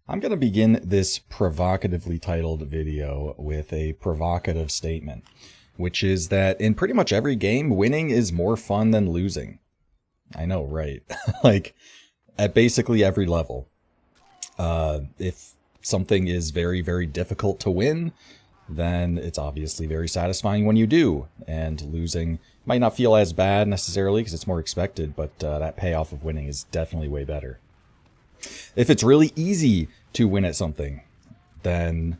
I'm going to begin this provocatively titled video with a provocative statement, which is that in pretty much every game, winning is more fun than losing. I know, right? Like, at basically every level. If something is very, very difficult to win, then it's obviously very satisfying when you do. And losing might not feel as bad necessarily because it's more expected, but that payoff of winning is definitely way better. If it's really easy to win at something, then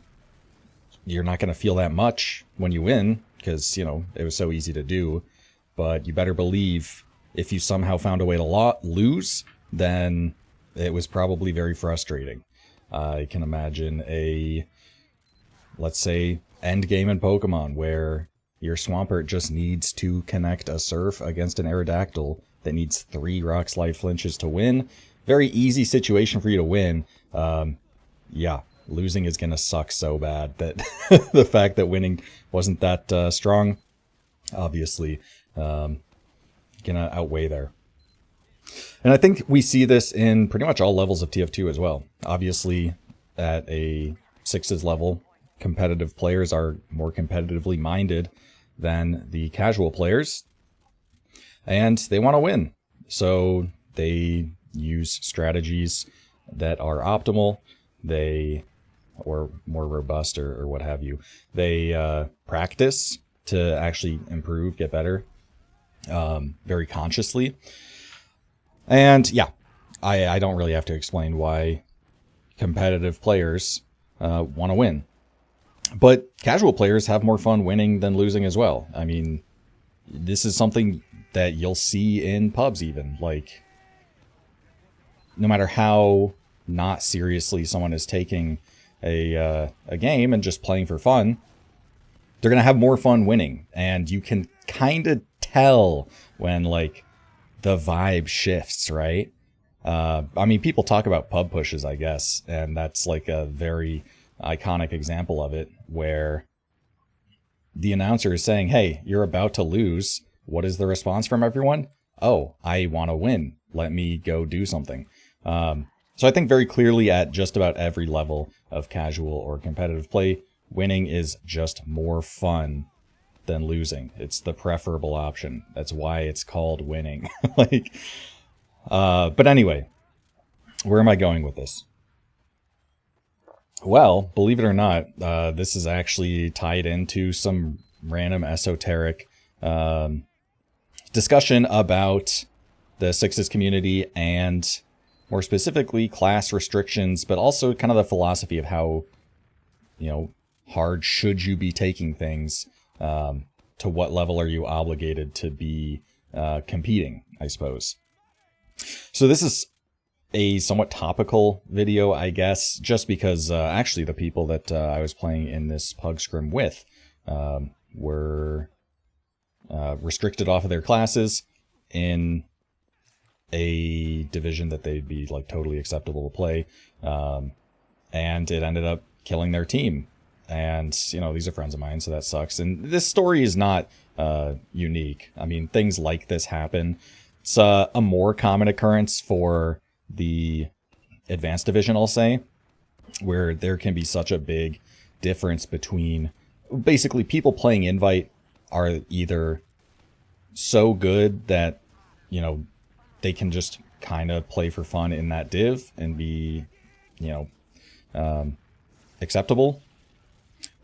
you're not going to feel that much when you win because, you know, it was so easy to do. But you better believe if you somehow found a way to lose, then it was probably very frustrating. I can imagine let's say, end game in Pokemon where your Swampert just needs to connect a Surf against an Aerodactyl that needs 3 Rock Slide flinches to win. Very easy situation for you to win. Yeah, losing is going to suck so bad that the fact that winning wasn't that strong, obviously, going to outweigh there. And I think we see this in pretty much all levels of TF2 as well. Obviously, at a 6s level, competitive players are more competitively minded than the casual players, and they want to win. So they use strategies that are optimal, or more robust, or what have you. They practice to actually improve, get better, very consciously. And yeah, I don't really have to explain why competitive players want to win. But casual players have more fun winning than losing as well. I mean, this is something that you'll see in pubs even. Like, no matter how not seriously someone is taking a game and just playing for fun, they're going to have more fun winning. And you can kind of tell when, like, the vibe shifts, right? I mean, people talk about pub pushes, I guess, and that's like a very iconic example of it, where the announcer is saying, hey, you're about to lose. What is the response from everyone? Oh, I want to win. Let me go do something. So I think very clearly at just about every level of casual or competitive play, winning is just more fun than losing. It's the preferable option. That's why it's called winning. But anyway, where am I going with this? Well, believe it or not, this is actually tied into some random esoteric discussion about the 6s community and more specifically class restrictions, but also kind of the philosophy of how, hard should you be taking things, to what level are you obligated to be competing, I suppose. So this is a somewhat topical video, I guess, just because actually the people that I was playing in this pug scrim with were restricted off of their classes in a division that they'd be like totally acceptable to play, and it ended up killing their team. And these are friends of mine, so that sucks. And this story is not unique. I mean, things like this happen. It's a more common occurrence for the advanced division, I'll say, where there can be such a big difference between basically people playing invite are either so good that they can just kind of play for fun in that div and be acceptable,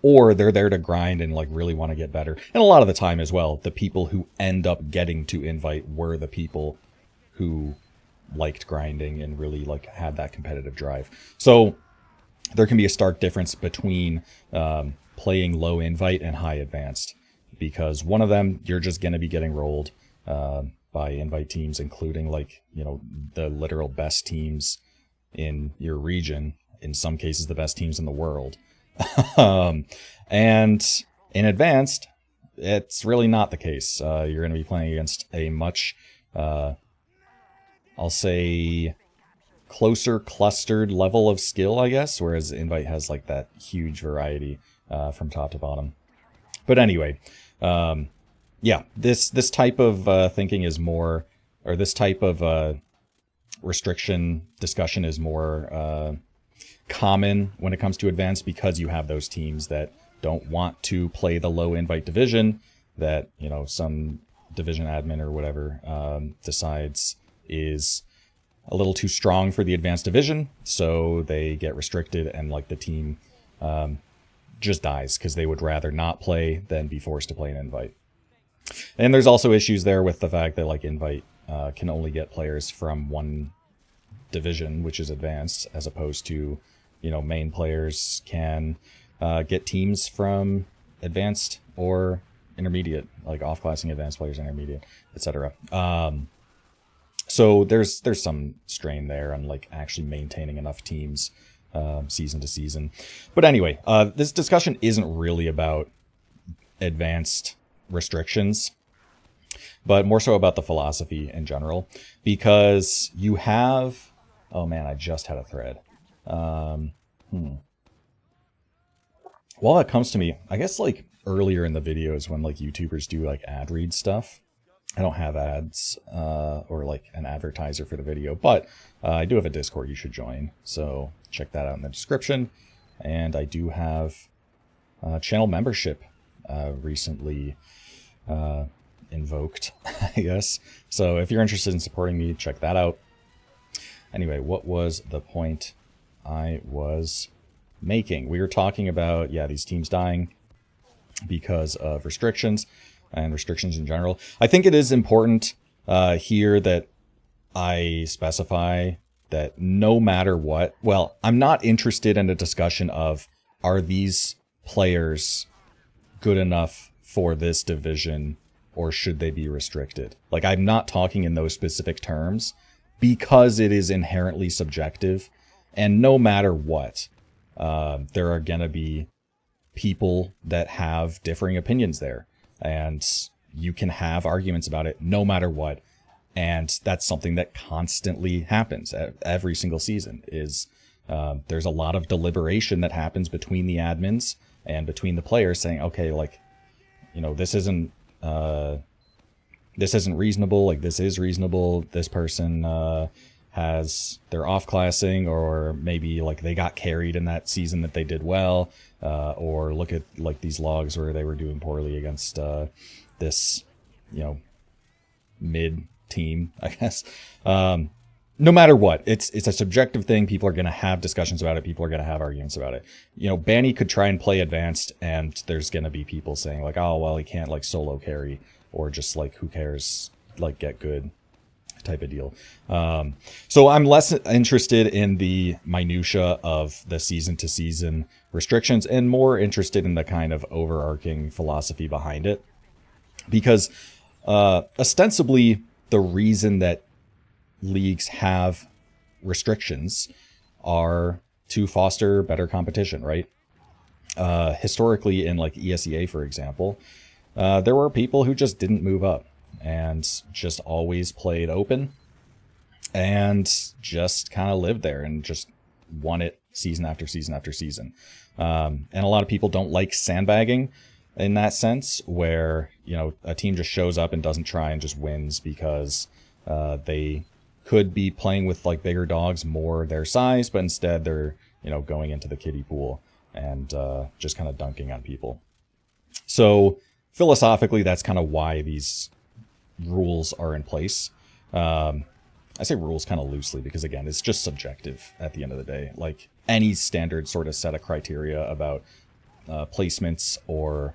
or they're there to grind and like really want to get better. And a lot of the time as well, the people who end up getting to invite were the people who liked grinding and really like had that competitive drive. So there can be a stark difference between playing low invite and high advanced, because one of them you're just going to be getting rolled by invite teams, including the literal best teams in your region, in some cases the best teams in the world. And in advanced, it's really not the case. You're going to be playing against a much I'll say closer clustered level of skill, I guess, whereas invite has like that huge variety from top to bottom. But anyway, yeah, this type of thinking is more, or this type of restriction discussion is more common when it comes to advanced, because you have those teams that don't want to play the low invite division that, you know, some division admin or whatever decides is a little too strong for the advanced division, so they get restricted, and like the team just dies because they would rather not play than be forced to play an invite. And there's also issues there with the fact that like invite can only get players from one division, which is advanced, as opposed to, you know, main players can get teams from advanced or intermediate, like off-classing advanced players, intermediate, etc. So there's some strain there on like actually maintaining enough teams season to season. But anyway, this discussion isn't really about advanced restrictions, but more so about the philosophy in general, because you have, oh man, I just had a thread. While that comes to me, I guess like earlier in the videos when like YouTubers do like ad read stuff, I don't have ads or like an advertiser for the video, but I do have a Discord you should join, so check that out in the description. And I do have channel membership recently invoked, I guess. So if you're interested in supporting me, check that out. Anyway, what was the point I was making? We were talking about, yeah, these teams dying because of restrictions and restrictions in general. I think it is important here that I specify that no matter what, well, I'm not interested in a discussion of, are these players good enough for this division or should they be restricted? Like, I'm not talking in those specific terms because it is inherently subjective, and no matter what, there are gonna be people that have differing opinions there, and you can have arguments about it no matter what. And that's something that constantly happens every single season. Is there's a lot of deliberation that happens between the admins and between the players, saying, okay, like, you know, this isn't reasonable, like this is reasonable, this person they're off-classing, or maybe like they got carried in that season that they did well, or look at like these logs where they were doing poorly against this, you know, mid team, I guess. No matter what, it's a subjective thing. People are going to have discussions about it. People are going to have arguments about it. You know, Banny could try and play advanced, and there's going to be people saying like, oh, well, he can't like solo carry, or just like, who cares, like get good type of deal. So I'm less interested in the minutia of the season to season restrictions and more interested in the kind of overarching philosophy behind it, because ostensibly the reason that leagues have restrictions are to foster better competition, right? Historically, in like ESEA, for example, there were people who just didn't move up and just always played open and just kind of lived there and just won it season after season after season. And a lot of people don't like sandbagging in that sense, where, you know, a team just shows up and doesn't try and just wins because they could be playing with like bigger dogs more their size, but instead they're, you know, going into the kiddie pool and just kind of dunking on people. So philosophically, that's kind of why these rules are in place. I say rules kind of loosely because, again, it's just subjective at the end of the day. Like any standard sort of set of criteria about placements or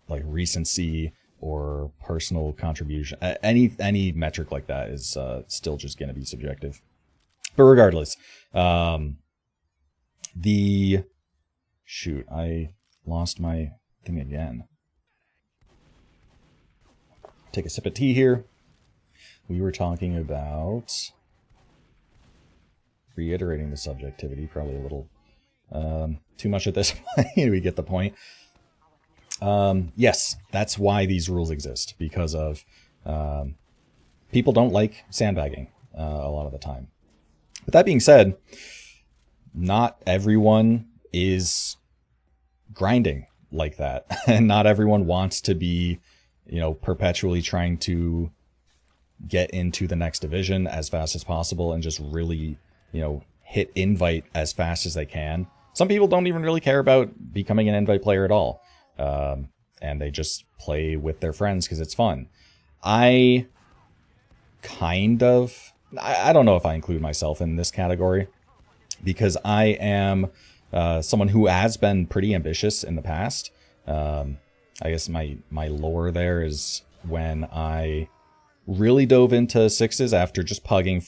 like recency or personal contribution, any metric like that is still just going to be subjective. But regardless, shoot, I lost my thing again. Take a sip of tea here. We were talking about reiterating the subjectivity, probably a little too much at this point. We get the point. Yes, that's why these rules exist, because of people don't like sandbagging a lot of the time. But that being said, not everyone is grinding like that, and not everyone wants to be, you know, perpetually trying to get into the next division as fast as possible and just really, you know, hit invite as fast as they can. Some people don't even really care about becoming an invite player at all. And they just play with their friends because it's fun. I don't know if I include myself in this category, because I am someone who has been pretty ambitious in the past. I guess my lore there is when I really dove into sixes after just pugging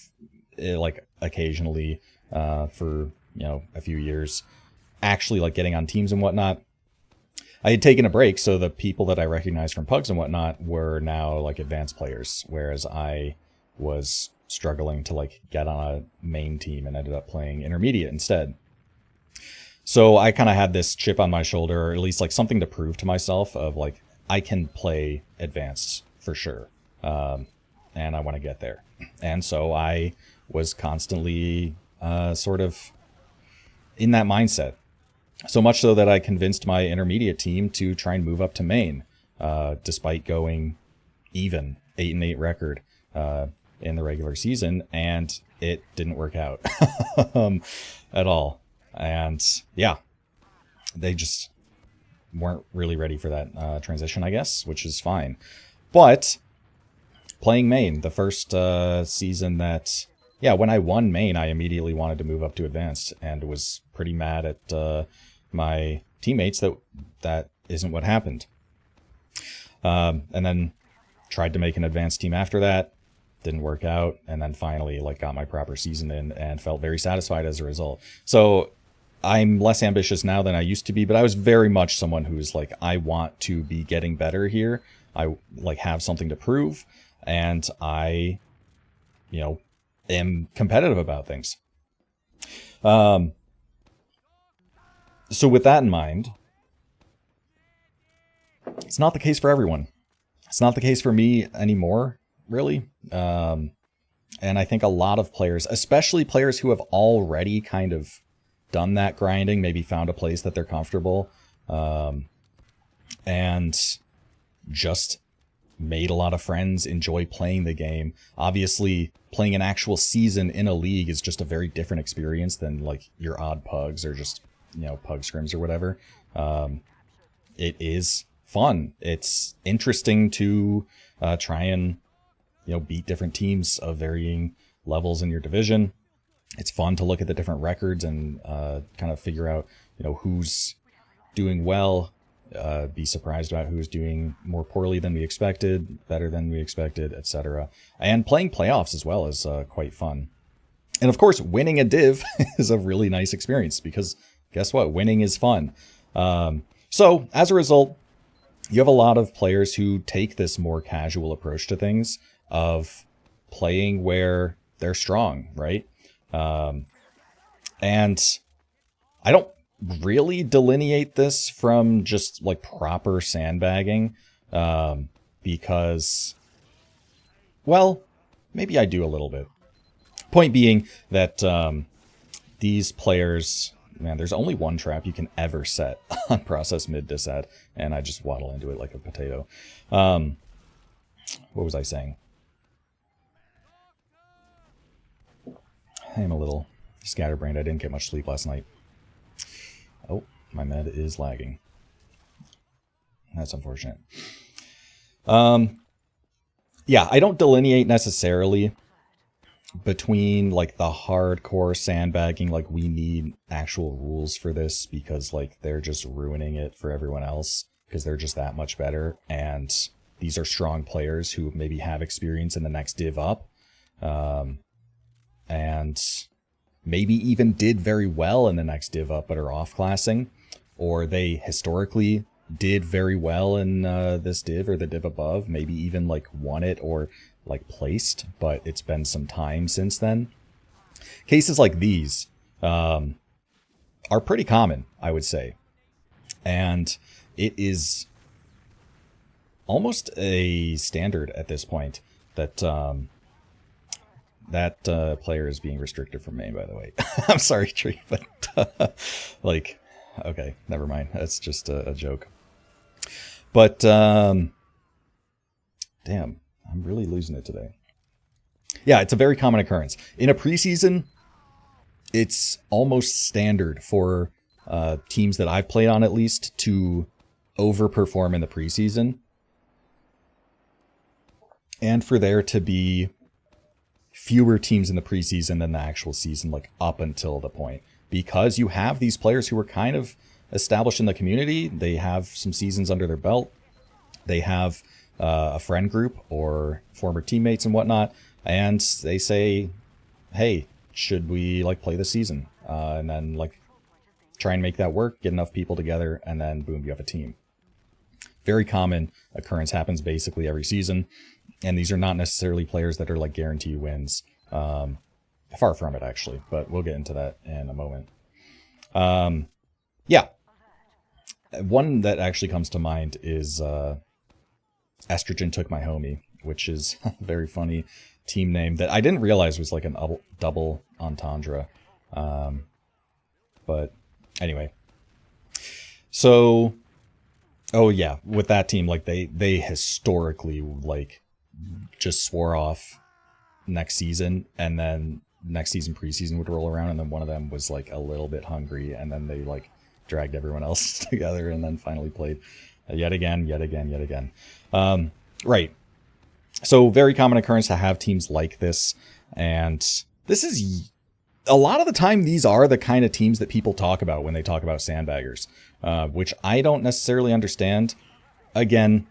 like occasionally for a few years, actually like getting on teams and whatnot. I had taken a break, so the people that I recognized from pugs and whatnot were now like advanced players, whereas I was struggling to like get on a main team and ended up playing intermediate instead. So I kind of had this chip on my shoulder, or at least like something to prove to myself of like, I can play advanced for sure. And I want to get there. And so I was constantly sort of in that mindset. So much so that I convinced my intermediate team to try and move up to main, despite going even 8-8 record in the regular season, and it didn't work out at all. And yeah, they just weren't really ready for that transition, I guess, which is fine. But playing main, the first season that, when I won main, I immediately wanted to move up to advanced and was pretty mad at my teammates that isn't what happened. And then tried to make an advanced team after that, didn't work out, and then finally like got my proper season in and felt very satisfied as a result. So I'm less ambitious now than I used to be, but I was very much someone who's like, I want to be getting better here. I like have something to prove, and I, am competitive about things. So with that in mind, it's not the case for everyone. It's not the case for me anymore, really. And I think a lot of players, especially players who have already kind of done that grinding, maybe found a place that they're comfortable, and just made a lot of friends, enjoy playing the game. Obviously, playing an actual season in a league is just a very different experience than like your odd pugs or just pug scrims or whatever. It is fun. It's interesting to try and beat different teams of varying levels in your division. It's fun to look at the different records and kind of figure out who's doing well, be surprised about who's doing more poorly than we expected, better than we expected, etc. And playing playoffs as well is quite fun. And of course, winning a div is a really nice experience because guess what? Winning is fun. So as a result, you have a lot of players who take this more casual approach to things of playing where they're strong, right? And I don't really delineate this from just like proper sandbagging, because, well, maybe I do a little bit. Point being that these players, man, there's only one trap you can ever set on process mid disad, and I just waddle into it like a potato. What was I saying? I am a little scatterbrained. I didn't get much sleep last night. Oh, my med is lagging. That's unfortunate. Yeah, I don't delineate necessarily between like the hardcore sandbagging, like we need actual rules for this because like they're just ruining it for everyone else because they're just that much better, and these are strong players who maybe have experience in the next div up, and maybe even did very well in the next div up but are off classing, or they historically did very well in this div or the div above, maybe even like won it or like placed, but it's been some time since then. Cases like these are pretty common, I would say, and it is almost a standard at this point that that player is being restricted from main, by the way. I'm sorry, Tree, but like, okay, never mind. That's just a joke. But damn, I'm really losing it today. Yeah, it's a very common occurrence. In a preseason, it's almost standard for teams that I've played on, at least, to overperform in the preseason, and for there to be fewer teams in the preseason than the actual season, like up until the point, because you have these players who are kind of established in the community. They have some seasons under their belt. They have a friend group or former teammates and whatnot, and they say, hey, should we like play this season? And then like try and make that work, get enough people together, and then boom, you have a team. Very common occurrence, happens basically every season. And these are not necessarily players that are like guarantee wins. Far from it, actually, but we'll get into that in a moment. Yeah. One that actually comes to mind is Estrogen Took My Homie, which is a very funny team name that I didn't realize was like a double entendre. But anyway. So, oh yeah, with that team, like they historically like just swore off next season, and then next season preseason would roll around, and then one of them was like a little bit hungry, and then they like dragged everyone else together and then finally played yet again. Right. So very common occurrence to have teams like this, and this is a lot of the time these are the kind of teams that people talk about when they talk about sandbaggers, which I don't necessarily understand. Again,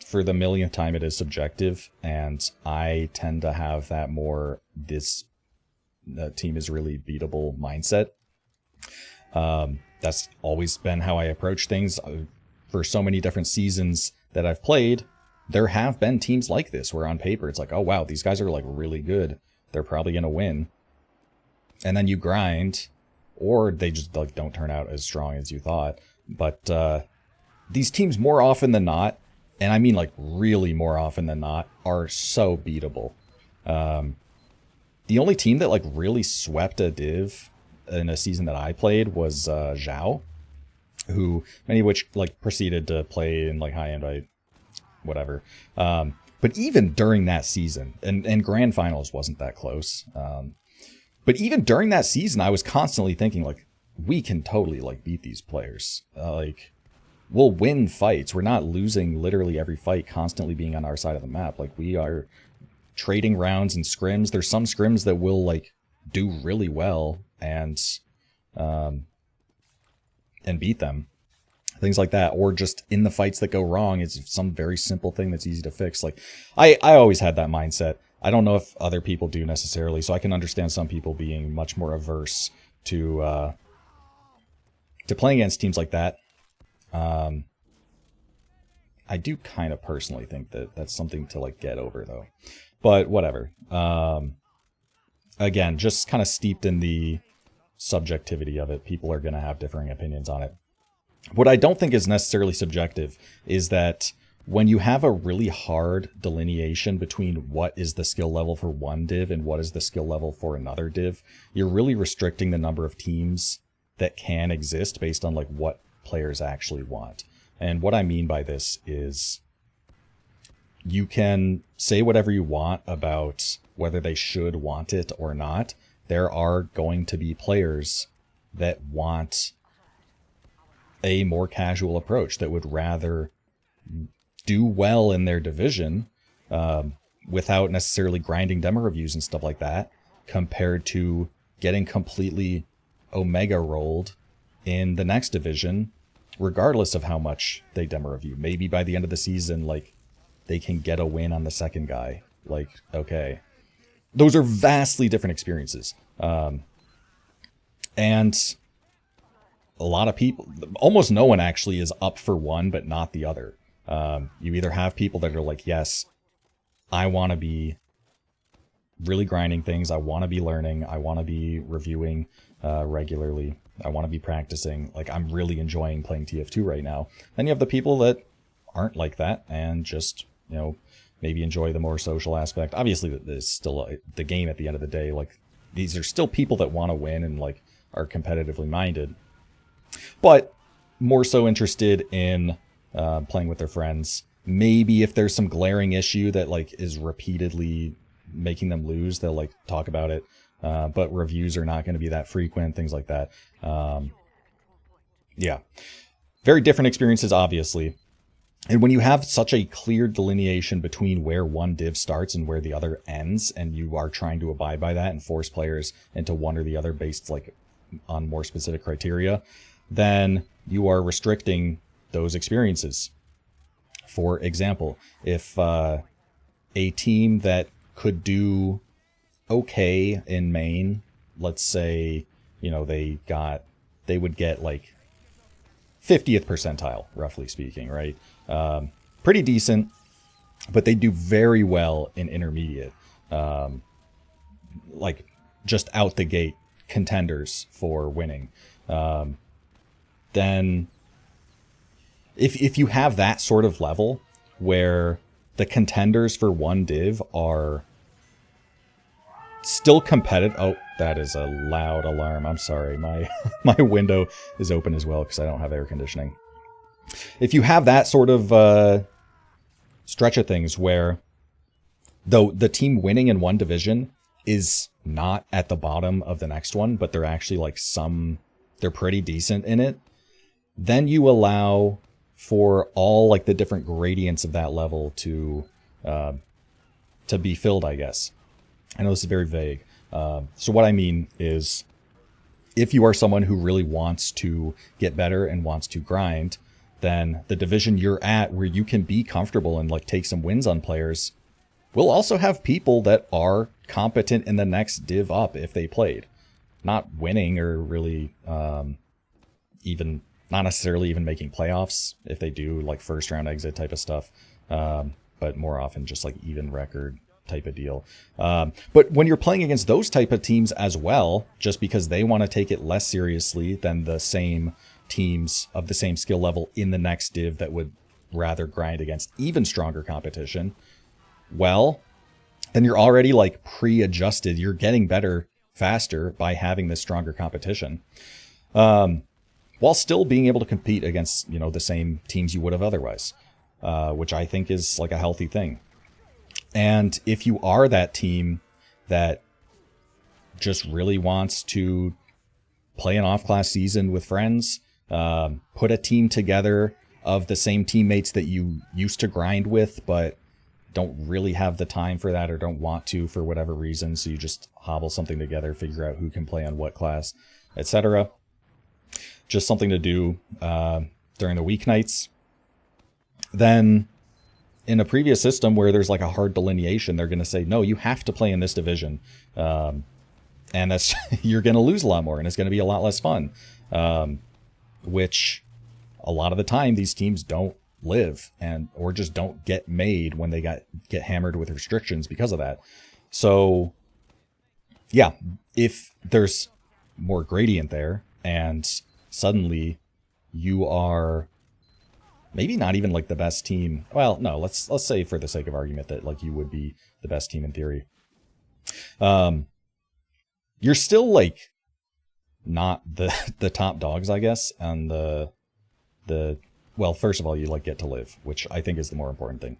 for the millionth time, it is subjective, and I tend to have that more this team is really beatable mindset. That's always been how I approach things. For so many different seasons that I've played, there have been teams like this where on paper it's like, oh wow, these guys are like really good, they're probably gonna win, and then you grind, or they just like don't turn out as strong as you thought. But these teams more often than not, and I mean like really more often than not, are so beatable. The only team that like really swept a div in a season that I played was Zhao, who many of which like proceeded to play in like high end, whatever. But even during that season, and grand finals wasn't that close. But even during that season, I was constantly thinking like, we can totally like beat these players. Like, we'll win fights. We're not losing literally every fight, constantly being on our side of the map. Like, we are trading rounds and scrims. There's some scrims that will like do really well and beat them. Things like that, or just in the fights that go wrong, it's some very simple thing that's easy to fix. Like, I always had that mindset. I don't know if other people do necessarily, so I can understand some people being much more averse to playing against teams like that. I do kind of personally think that that's something to like get over, though. But whatever. Again, just kind of steeped in the subjectivity of it. People are going to have differing opinions on it. What I don't think is necessarily subjective is that when you have a really hard delineation between what is the skill level for one div and what is the skill level for another div, you're really restricting the number of teams that can exist based on like what players actually want. And what I mean by this is you can say whatever you want about whether they should want it or not. There are going to be players that want a more casual approach, that would rather do well in their division without necessarily grinding demo reviews and stuff like that, compared to getting completely omega rolled in the next division, regardless of how much they demo review. Maybe by the end of the season, like, they can get a win on the second guy. Like, okay. Those are vastly different experiences. And a lot of people, almost no one actually is up for one, but not the other. You either have people that are like, yes, I want to be really grinding things. I want to be learning. I want to be reviewing regularly. I want to be practicing. Like, I'm really enjoying playing TF2 right now. Then you have the people that aren't like that and just, you know, maybe enjoy the more social aspect. Obviously, there's still the game at the end of the day. Like, these are still people that want to win and like are competitively minded, but more so interested in playing with their friends. Maybe if there's some glaring issue that like is repeatedly making them lose, they'll like talk about it. but reviews are not going to be that frequent, things like that. Yeah, very different experiences, obviously. And when you have such a clear delineation between where one div starts and where the other ends, and you are trying to abide by that and force players into one or the other based like on more specific criteria, then you are restricting those experiences. For example, if a team that could do okay in main, let's say, you know, they would get like 50th percentile, roughly speaking, right? Pretty decent, but they do very well in intermediate. Like just out the gate contenders for winning. Then if you have that sort of level where the contenders for one div are still competitive. Oh, that is a loud alarm. I'm sorry. My window is open as well because I don't have air conditioning. If you have that sort of stretch of things where though the team winning in one division is not at the bottom of the next one, but they're actually like they're pretty decent in it, then you allow for all like the different gradients of that level to be filled, I guess. I know this is very vague. So what I mean is if you are someone who really wants to get better and wants to grind, then the division you're at where you can be comfortable and like take some wins on players will also have people that are competent in the next div up if they played. Not winning or really even not necessarily even making playoffs if they do like first round exit type of stuff, but more often just like even record type of deal. But when you're playing against those type of teams as well, just because they want to take it less seriously than the same teams of the same skill level in the next div that would rather grind against even stronger competition, well, then you're already like pre-adjusted. You're getting better faster by having this stronger competition, while still being able to compete against, you know, the same teams you would have otherwise, which I think is like a healthy thing. And if you are that team that just really wants to play an off-class season with friends, put a team together of the same teammates that you used to grind with, but don't really have the time for that or don't want to for whatever reason, so you just hobble something together, figure out who can play on what class, etc. Just something to do during the weeknights. Then in a previous system where there's like a hard delineation, they're going to say, no, you have to play in this division. And that's you're going to lose a lot more and it's going to be a lot less fun. Which a lot of the time these teams don't live or just don't get made when they get hammered with restrictions because of that. So yeah, if there's more gradient there and suddenly you are maybe not even like the best team. Well, no, let's say for the sake of argument that like you would be the best team in theory. You're still like not the top dogs, I guess. And well, first of all, you like get to live, which I think is the more important thing.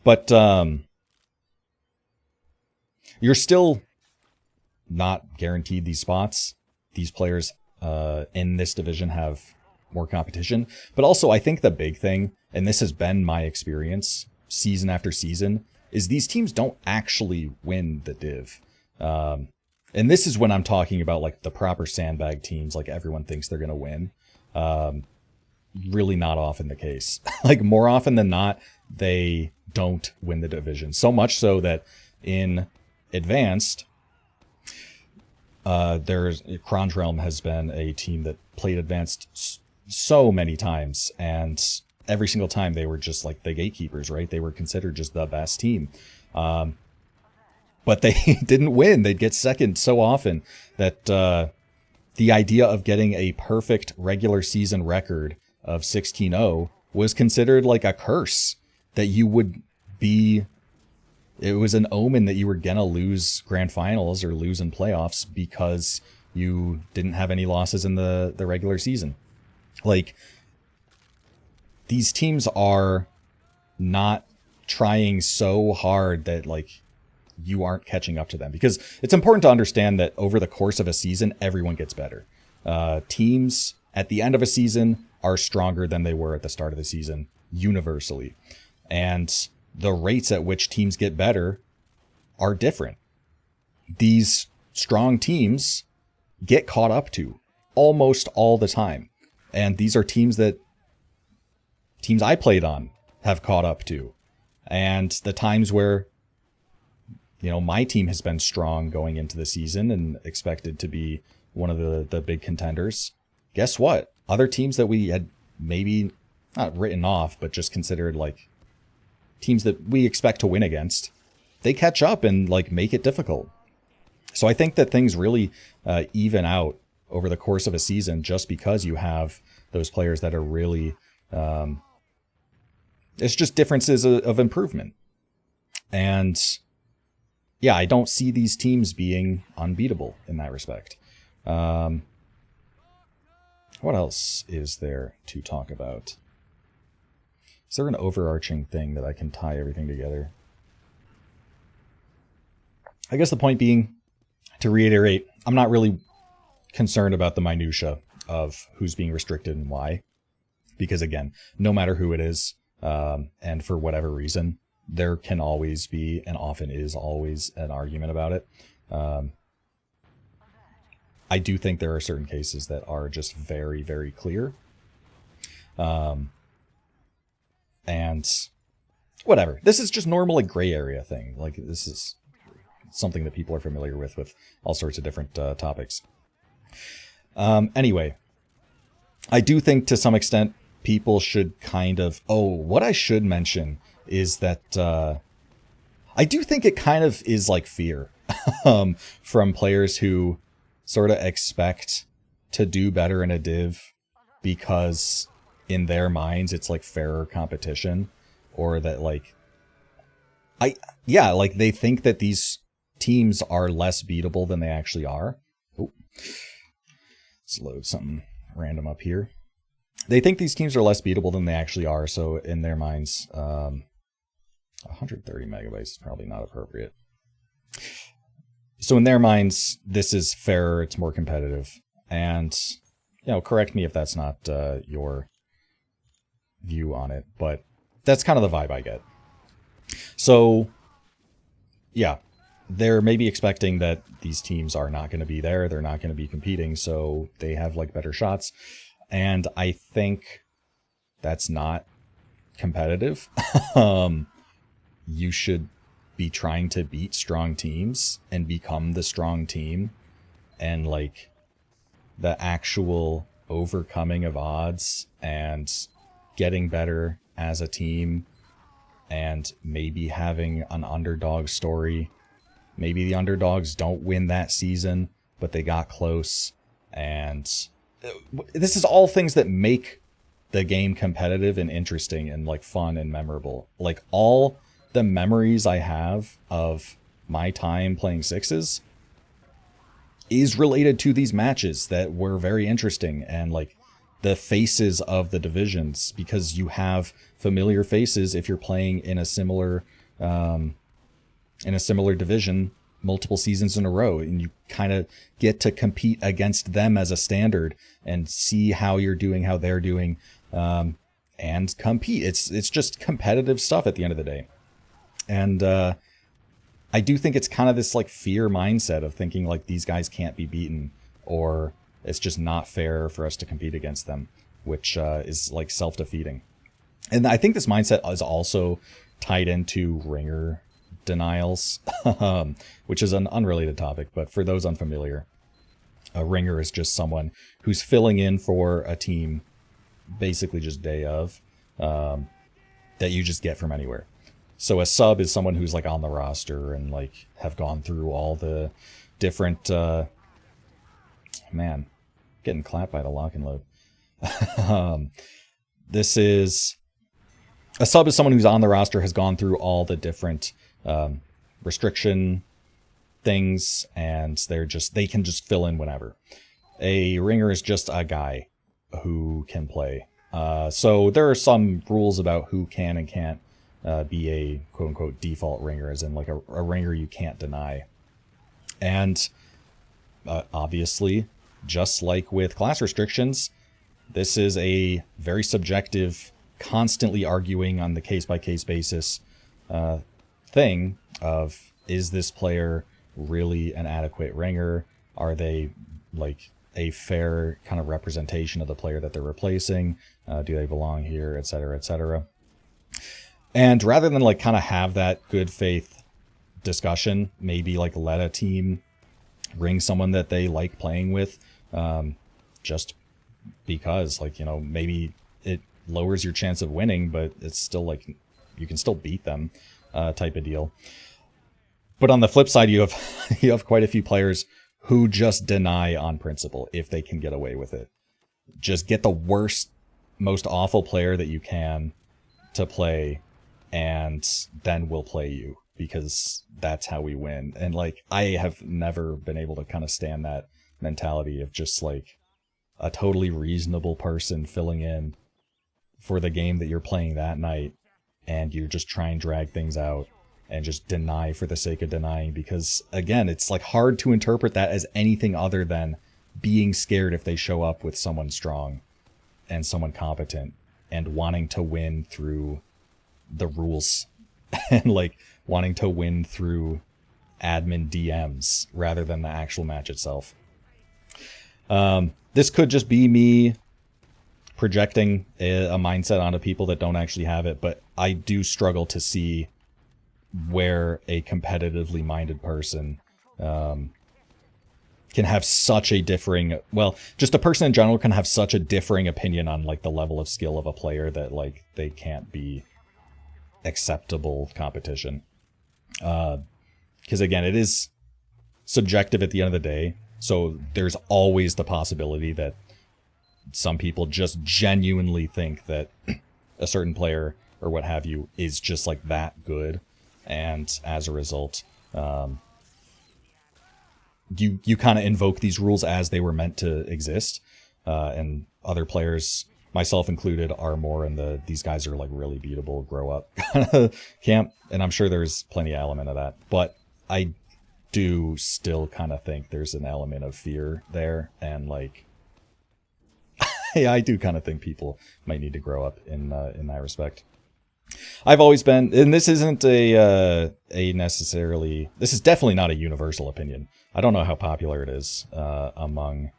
But you're still not guaranteed these spots. These players in this division have more competition, but also I think the big thing, and this has been my experience season after season, is these teams don't actually win the div. And this is when I'm talking about like the proper sandbag teams, like everyone thinks they're going to win. Really not often the case. Like more often than not, they don't win the division. So much so that in advanced, Kron's Realm has been a team that played advanced so many times, and every single time they were just like the gatekeepers, right? They were considered just the best team. But they didn't win. They'd get second so often that the idea of getting a perfect regular season record of 16-0 was considered like a curse, that you would be, it was an omen that you were gonna lose grand finals or lose in playoffs because you didn't have any losses in the regular season. Like, these teams are not trying so hard that like you aren't catching up to them. Because it's important to understand that over the course of a season, everyone gets better. Teams at the end of a season are stronger than they were at the start of the season, universally. And the rates at which teams get better are different. These strong teams get caught up to almost all the time. And these are teams I played on have caught up to. And the times where, my team has been strong going into the season and expected to be one of the big contenders, guess what? Other teams that we had maybe not written off, but just considered like teams that we expect to win against, they catch up and like make it difficult. So I think that things really even out over the course of a season just because you have those players that are really, it's just differences of improvement. And yeah, I don't see these teams being unbeatable in that respect. What else is there to talk about? Is there an overarching thing that I can tie everything together? I guess the point being, to reiterate, I'm not really concerned about the minutia of who's being restricted and why. Because again, no matter who it is, and for whatever reason, there can always be, and often is always, an argument about it. I do think there are certain cases that are just very, very clear. And whatever. This is just normal, like, gray area thing. Like, this is something that people are familiar with all sorts of different topics. Anyway, I do think to some extent people should kind of... Oh, what I should mention is that I do think it kind of is like fear from players who sort of expect to do better in a div because in their minds it's like fairer competition, or that like they think that these teams are less beatable than they actually are. Oh, let's load something random up here. They think these teams are less beatable than they actually are, so in their minds 130 megabytes is probably not appropriate. So in their minds, this is fairer, it's more competitive. And, correct me if that's not your view on it, but that's kind of the vibe I get. So, yeah, they're maybe expecting that these teams are not going to be there, they're not going to be competing, so they have like better shots. And I think that's not competitive. You should be trying to beat strong teams and become the strong team, and like the actual overcoming of odds and getting better as a team, and maybe having an underdog story. Maybe the underdogs don't win that season, but they got close. And this is all things that make the game competitive and interesting and like fun and memorable. Like all the memories I have of my time playing sixes is related to these matches that were very interesting, and like the faces of the divisions, because you have familiar faces if you're playing in a similar division multiple seasons in a row, and you kind of get to compete against them as a standard and see how you're doing, how they're doing, and compete. It's just competitive stuff at the end of the day. And I do think it's kind of this like fear mindset of thinking like these guys can't be beaten, or it's just not fair for us to compete against them, which is like self-defeating. And I think this mindset is also tied into ringer denials, which is an unrelated topic, but for those unfamiliar, a ringer is just someone who's filling in for a team basically just day of, that you just get from anywhere. So a sub is someone who's like on the roster and like have gone through all the different, man, getting clapped by the lock and load. This is, a sub is someone who's on the roster, has gone through all the different restriction things, and they can just fill in whenever. A ringer is just a guy who can play. So there are some rules about who can and can't be a quote-unquote default ringer, as in like a ringer you can't deny. And obviously, just like with class restrictions, this is a very subjective, constantly arguing on the case-by-case basis thing of, is this player really an adequate ringer? Are they like a fair kind of representation of the player that they're replacing? Do they belong here, etc., etc.? And rather than like kind of have that good faith discussion, maybe like let a team ring someone that they like playing with, just because, like, you know, maybe it lowers your chance of winning, but it's still like you can still beat them, type of deal. But on the flip side, you have quite a few players who just deny on principle if they can get away with it. Just get the worst, most awful player that you can to play, and then we'll play you because that's how we win. And like, I have never been able to kind of stand that mentality of just like a totally reasonable person filling in for the game that you're playing that night, and you just try and drag things out and just deny for the sake of denying, because again, it's like hard to interpret that as anything other than being scared if they show up with someone strong and someone competent and wanting to win through the rules and like wanting to win through admin DMs rather than the actual match itself. This could just be me projecting a mindset onto people that don't actually have it, but I do struggle to see where a competitively minded person can have such a differing, well, just a person in general can have such a differing opinion on like the level of skill of a player that like they can't be acceptable competition. Because again, it is subjective at the end of the day, so there's always the possibility that some people just genuinely think that a certain player or what have you is just like that good, and as a result, you kind of invoke these rules as they were meant to exist, and other players, myself included, are more in the these guys are like really beatable, grow up kind of camp, and I'm sure there's plenty of element of that, but I do still kind of think there's an element of fear there, and like yeah, I do kind of think people might need to grow up in that respect. I've always been, and this isn't a necessarily, this is definitely not a universal opinion. I don't know how popular it is among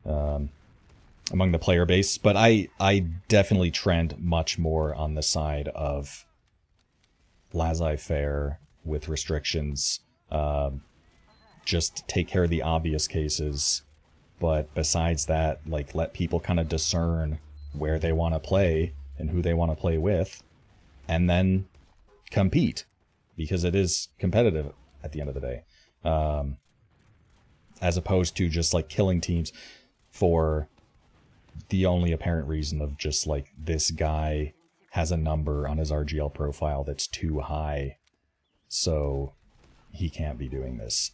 the player base, but I definitely trend much more on the side of laissez-faire with restrictions. Just take care of the obvious cases, but besides that, like, let people kind of discern where they want to play and who they want to play with, and then compete, because it is competitive at the end of the day, as opposed to just like killing teams for the only apparent reason of just like, this guy has a number on his RGL profile that's too high, so he can't be doing this.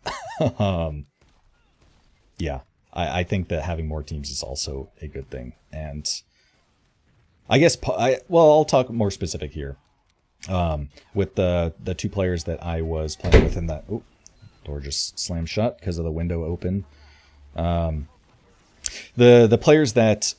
Yeah, I think that having more teams is also a good thing. And I guess, I'll talk more specific here. With the two players that I was playing with in that, door just slammed shut because of the window open. The players that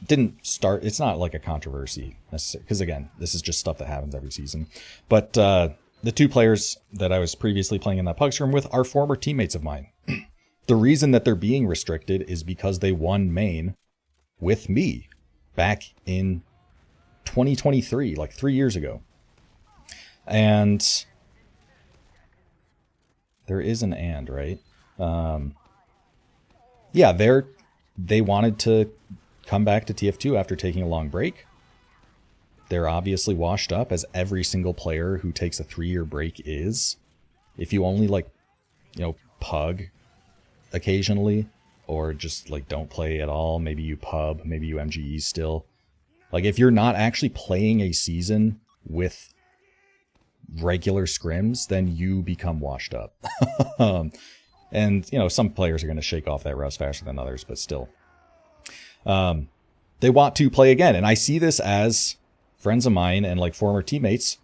didn't start, it's not like a controversy necessarily, because again, this is just stuff that happens every season. But the two players that I was previously playing in that pug scrim with are former teammates of mine. The reason that they're being restricted is because they won main with me back in 2023, like 3 years ago. And there is an and, right? Yeah, they wanted to come back to TF2 after taking a long break. They're obviously washed up, as every single player who takes a 3-year break is. If you only like, pug occasionally, or just like don't play at all, maybe you pub, maybe you MGE still. Like, if you're not actually playing a season with regular scrims, then you become washed up. And, some players are going to shake off that rust faster than others, but still. They want to play again. And I see this as friends of mine and like former teammates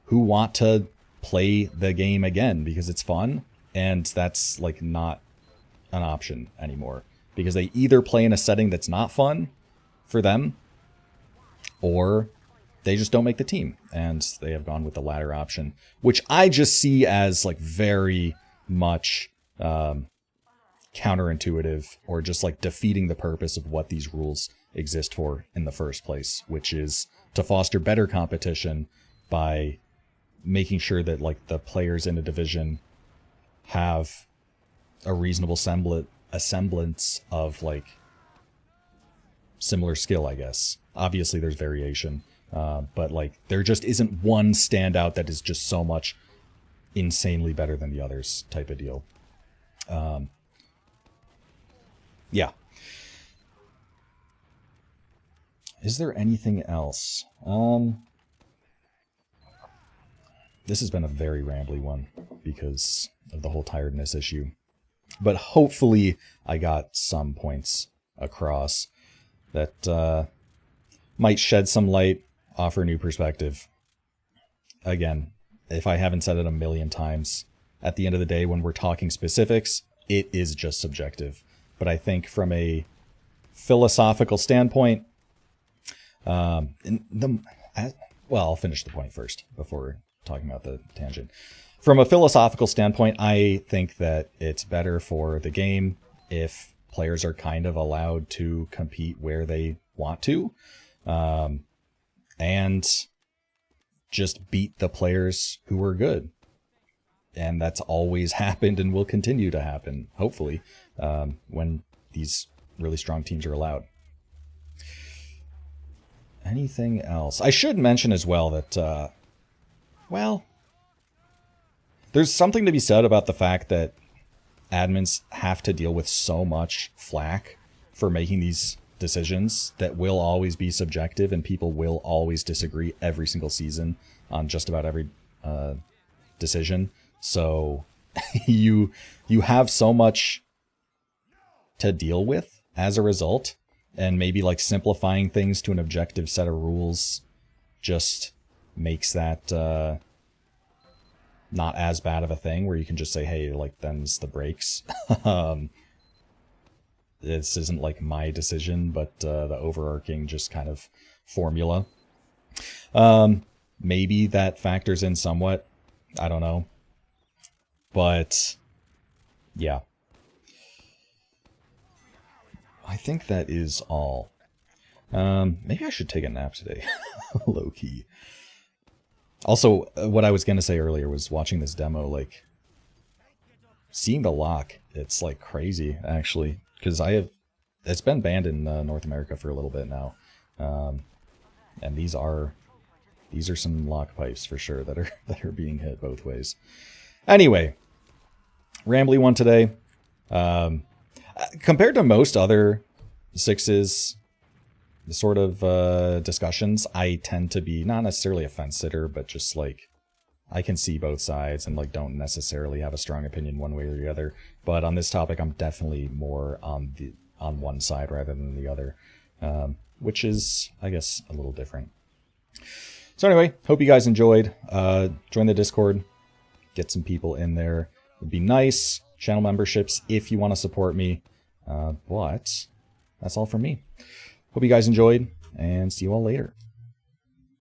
who want to play the game again because it's fun, and that's like not an option anymore because they either play in a setting that's not fun for them or they just don't make the team, and they have gone with the latter option, which I just see as like very much counterintuitive, or just like defeating the purpose of what these rules exist for in the first place, which is to foster better competition by making sure that like the players in a division have a reasonable semblance of like similar skill, I guess. Obviously there's variation, but like there just isn't one standout that is just so much insanely better than the others type of deal. Yeah. Is there anything else? This has been a very rambly one because of the whole tiredness issue. But hopefully I got some points across that might shed some light, offer new perspective. Again, if I haven't said it a million times, at the end of the day, when we're talking specifics, it is just subjective. But I think from a philosophical standpoint, well, I'll finish the point first before talking about the tangent. From a philosophical standpoint, I think that it's better for the game if players are kind of allowed to compete where they want to, and just beat the players who are good. And that's always happened and will continue to happen, hopefully, when these really strong teams are allowed. Anything else? I should mention as well that, well, there's something to be said about the fact that admins have to deal with so much flack for making these decisions that will always be subjective, and people will always disagree every single season on just about every decision. So you have so much to deal with as a result, and maybe like simplifying things to an objective set of rules just makes that not as bad of a thing, where you can just say, hey, like, them's the breaks. This isn't like my decision, but the overarching just kind of formula. Maybe that factors in somewhat. I don't know. But yeah, I think that is all. Maybe I should take a nap today. Low key. Also, what I was going to say earlier was watching this demo, like, seeing the lock, it's like crazy, actually, because it's been banned in North America for a little bit now. And these are some lock pipes for sure that are being hit both ways. Anyway, rambly one today. Compared to most other sixes sort of discussions, I tend to be not necessarily a fence sitter, but just like I can see both sides and like don't necessarily have a strong opinion one way or the other. But on this topic, I'm definitely more on one side rather than the other, which is, I guess, a little different. So anyway, hope you guys enjoyed. Join the Discord, get some people in there. It'd be nice. Channel memberships if you want to support me. But that's all from me. Hope you guys enjoyed, and see you all later.